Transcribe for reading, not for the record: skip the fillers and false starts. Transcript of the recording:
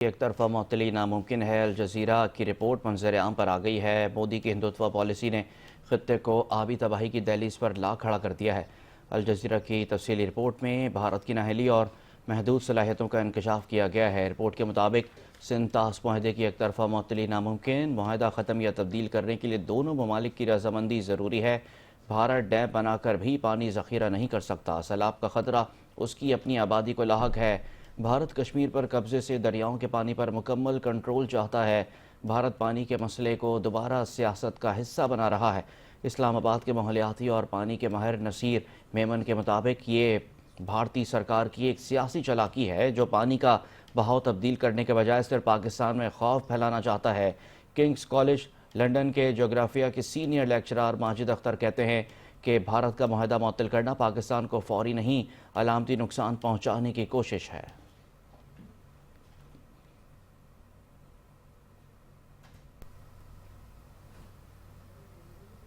ایک طرفہ معطلی ناممکن ہے۔ الجزیرہ کی رپورٹ منظر عام پر آ گئی ہے۔ مودی کی ہندوتوا پالیسی نے خطے کو آبی تباہی کی دہلیز پر لا کھڑا کر دیا ہے۔ الجزیرہ کی تفصیلی رپورٹ میں بھارت کی نااہلی اور محدود صلاحیتوں کا انکشاف کیا گیا ہے۔ رپورٹ کے مطابق سنتاس معاہدے کی ایک طرفہ معطلی ناممکن، معاہدہ ختم یا تبدیل کرنے کے لیے دونوں ممالک کی رضامندی ضروری ہے۔ بھارت ڈیم بنا کر بھی پانی ذخیرہ نہیں کر سکتا۔ سیلاب کا خطرہ اس کی اپنی آبادی کو لاحق ہے۔ بھارت کشمیر پر قبضے سے دریاؤں کے پانی پر مکمل کنٹرول چاہتا ہے۔ بھارت پانی کے مسئلے کو دوبارہ سیاست کا حصہ بنا رہا ہے۔ اسلام آباد کے ماحولیاتی اور پانی کے ماہر نصیر میمن کے مطابق یہ بھارتی سرکار کی ایک سیاسی چالاکی ہے جو پانی کا بہاؤ تبدیل کرنے کے بجائے صرف پاکستان میں خوف پھیلانا چاہتا ہے۔ کنگز کالج لنڈن کے جغرافیہ کے سینئر لیکچرار ماجد اختر کہتے ہیں کہ بھارت کا معاہدہ معطل کرنا پاکستان کو فوری نہیں، علامتی نقصان پہنچانے کی کوشش ہے۔